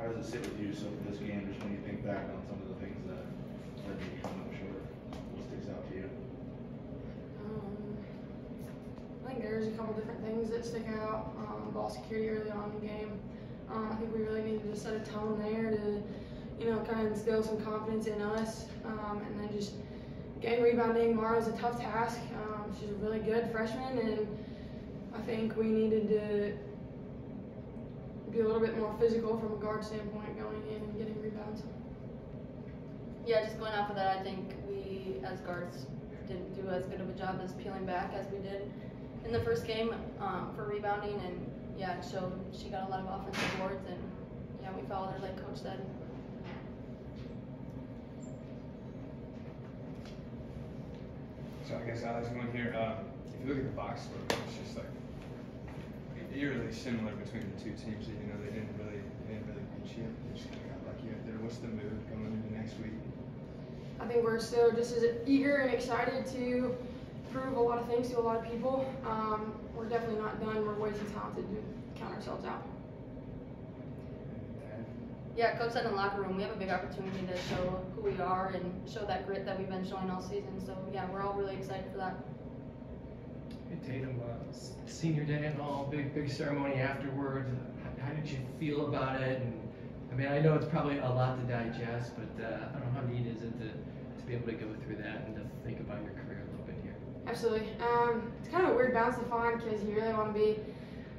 how does it sit with you so for this game, just when you think back on some of the things that led you to come up short? What sticks out to you? I think there's a couple different things that stick out. Ball security early on in the game. I think we really needed to set a tone there to, kind of instill some confidence in us. And then just game rebounding. Mara's a tough task. She's a really good freshman, and I think we needed to be a little bit more physical from a guard standpoint going in and getting rebounds. Yeah, just going off of that, I think we as guards didn't do as good of a job as peeling back as we did in the first game for rebounding, and yeah, it showed. She got a lot of offensive boards, and yeah, we followed her like Coach said. So I guess Alex, one here. If you look at the box score, it's just like eerily similar between the two teams. They didn't really beat you. They just kind of got lucky right there. What's the mood going into next week? I think we're still just as eager and excited to prove a lot of things to a lot of people. We're definitely not done. We're way too talented to count ourselves out. Yeah, Coach said in the locker room, we have a big opportunity to show who we are and show that grit that we've been showing all season. So yeah, we're all really excited for that. Hey Tatum, senior day and all, big ceremony afterwards. How did you feel about it? And I mean, I know it's probably a lot to digest, but I don't know, how neat is it to be able to go through that and to think about your career a little bit here? Absolutely. It's kind of a weird balance to find because you really want to be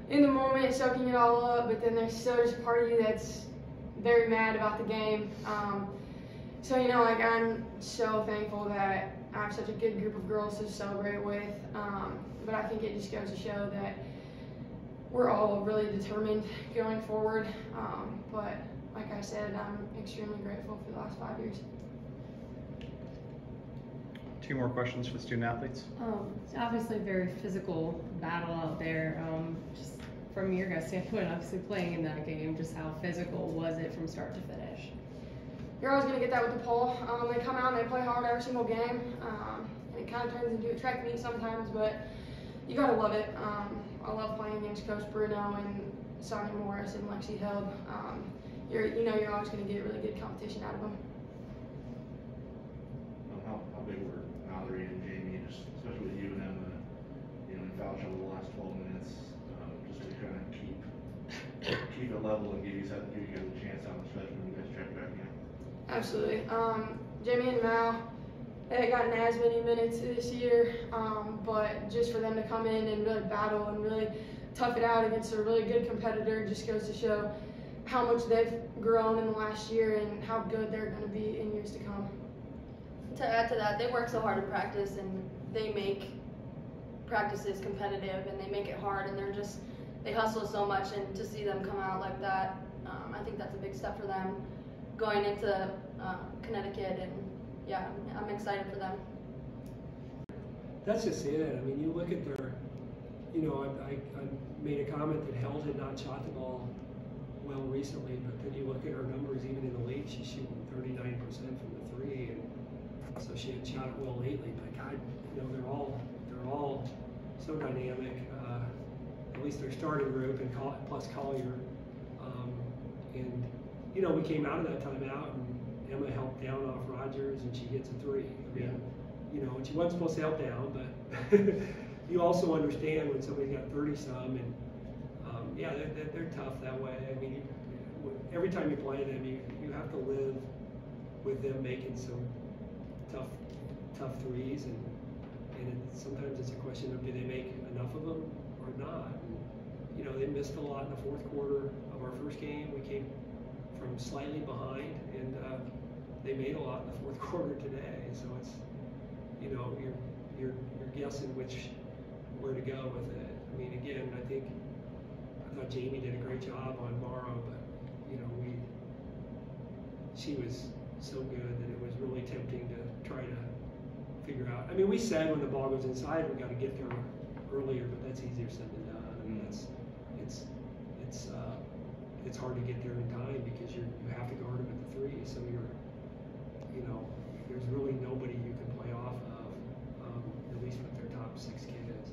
in the moment, soaking it all up, but then there's still just a part of you that's very mad about the game. So I'm so thankful that I have such a good group of girls to celebrate with. But I think it just goes to show that we're all really determined going forward. But like I said, I'm extremely grateful for the last 5 years. 2 more questions for the student athletes. It's obviously a very physical battle out there. Just from your guys' standpoint, obviously playing in that game, just how physical was it from start to finish? You're always going to get that with DePaul. They come out and they play hard every single game. And it kind of turns into a track meet sometimes, but you got to love it. I love playing against Coach Bruno and Sonia Morris and Lexi Held. You're always going to get really good competition out of them. How big were Mallory and Jamie, just especially with you and Emma, in foul trouble the last 12 minutes, just to kind of keep it level and give you guys a chance out of the stretch when you guys check back in? Absolutely. Jamie and Mal, they haven't gotten as many minutes this year, but just for them to come in and really battle and really tough it out against a really good competitor just goes to show how much they've grown in the last year and how good they're going to be in years to come. To add to that, they work so hard in practice, and they make practices competitive, and they make it hard, and they hustle so much, and to see them come out like that, I think that's a big step for them going into Connecticut, and yeah, I'm excited for them. That's just it. I mean, you look at their, I made a comment that Held had not shot the ball well recently, but then you look at her numbers, even in the league, she's shooting 39% from the three, and so she had shot it well lately. But God, they're all so dynamic. At least their starting group, and plus Collier. And we came out of that timeout, and Emma helped down off Rogers, and she hits a three. I mean, and she wasn't supposed to help down, but you also understand when somebody's got 30-some, and they're tough that way. I mean, every time you play them, you have to live with them making some tough threes, and sometimes it's a question of, do they make enough of them or not? And, they missed a lot in the fourth quarter of our first game. We came from slightly behind, and they made a lot in the fourth quarter today. So it's, you're guessing where to go with it. I mean, again, I thought Jamie did a great job on Morrow, but she was so good that it was really tempting to try to figure out. I mean, we said when the ball goes inside, we got to get there earlier, but that's easier said than done. I mean, it's hard to get there in time because you have to guard them at the three. So there's really nobody you can play off of, at least with their top 6 kids.